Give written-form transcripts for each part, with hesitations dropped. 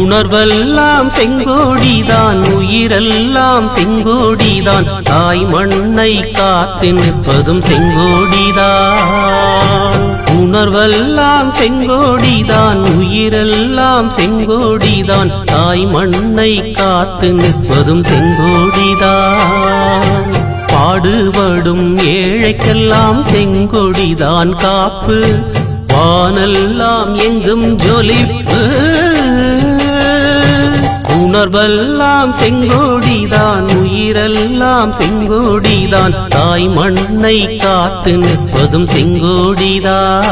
உணர்வெல்லாம் செங்கோடிதான், உயிரெல்லாம் செங்கோடிதான், தாய் மண்ணை காத்து நிற்பதும் செங்கோடிதான். உணர்வெல்லாம் செங்கோடிதான், உயிரெல்லாம் செங்கோடிதான், தாய் மண்ணை காத்து நிற்பதும் செங்கோடிதான். பாடுபடும் ஏழைக்கெல்லாம் செங்கொடிதான் காப்பு, வானெல்லாம் எங்கும் ஜொலிப்பு. உணர்வெல்லாம் செங்கோடிதான், உயிரெல்லாம் செங்கோடிதான், தாய் மண்ணை காத்து நிற்பதும் செங்கோடிதான்.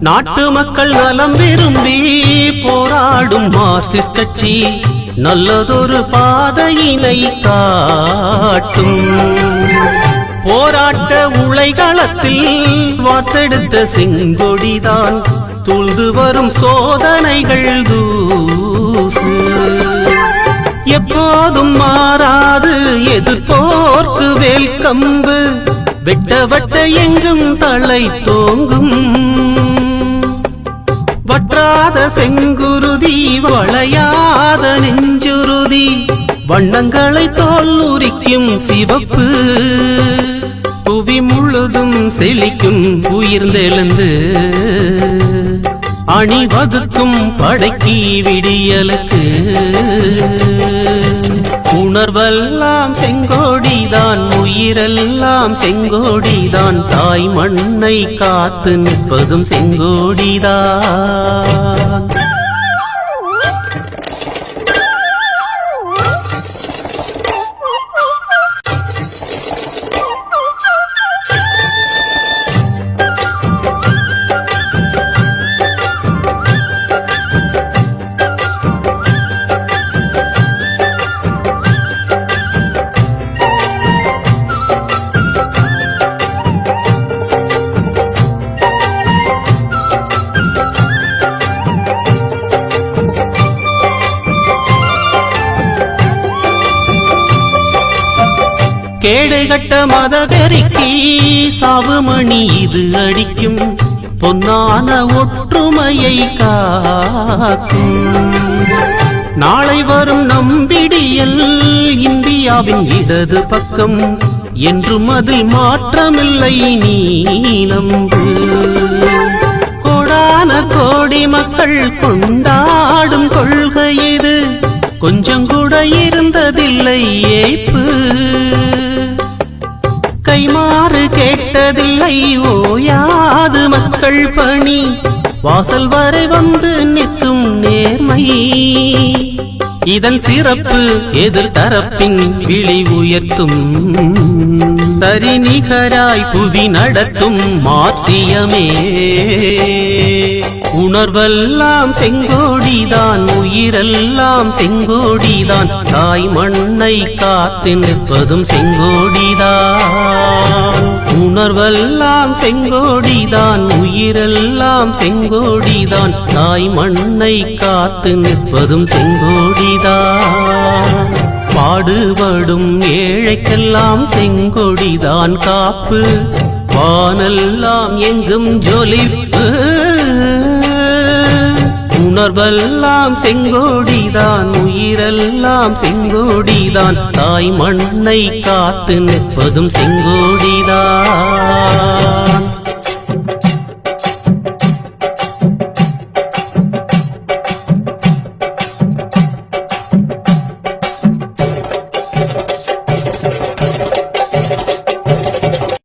நாட்டு மக்கள் நலம் விரும்பி போராடும் மார்க்சிஸ்ட் கட்சி நல்லதொரு பாதையினை காட்டும். போராட்ட உளைகளத்தில் வார்த்தெடுத்த செங்கொடிதான் தூழ்ந்து வரும் சோதனைகள் தூசு. எப்போதும் மாறாது எதிர்ப்போர்க்கு வேல்கம்பு, வெட்ட வட்ட எங்கும் தலை தோங்கும். வற்றாத செங்குருதி வளையாத நெஞ்சுருதி, வண்ணங்களை தோல் உரிக்கும் சிவப்பு. புவி முழுதும் செழிக்கும் உயிர்ந்தெழுந்து அணிவகுக்கும் படைக்கி விடியலுக்கு. உணர்வெல்லாம் செங்கோடிதான், உயிரெல்லாம் செங்கோடிதான், தாய் மண்ணை காத்து நிற்பதும் செங்கோடிதான். கேடுகட்ட மதவெறிக்கு சாவுமணி இது அடிக்கும், பொன்னான ஒற்றுமையை காக்கும். நாளை வரும் நம்பிடியல் இந்தியாவின் இடது பக்கம், என்றும் அதில் மாற்றமில்லை நீ நம்பு. கோடான கோடி மக்கள் கொண்டாடும் கொள்கை இது, கொஞ்சம் கூட இருந்ததில்லை ஏய்ப்பு. கைமாறு கேட்டதில்லை ஓயாது மக்கள் பணி, வாசல் வரை வந்து நிற்கும் நேர்மை. இதன் சிறப்பு எதிர்தரப்பின் விழி உயர்த்தும், சரிநிகராய் புவி நடத்தும் மார்க்சியமே. உணர்வெல்லாம் செங்கோடிதான், உயிரெல்லாம் செங்கோடிதான், தாய் மண்ணை காத்து நிற்பதும் செங்கோடிதான். உணர்வெல்லாம் செங்கோடிதான், உயிரெல்லாம் செங்கோடிதான், தாய் மண்ணை காத்து நிற்பதும் செங்கோடிதான். பாடுபடும் ஏழைக்கெல்லாம் செங்கொடிதான் காப்பு, வானெல்லாம் எங்கும் ஜொலிப்பு. உணர்வெல்லாம் செங்கோடிதான், உயிரெல்லாம் செங்கோடிதான், தாய் மண்ணை காத்து நிற்பதும் செங்கோடிதான்.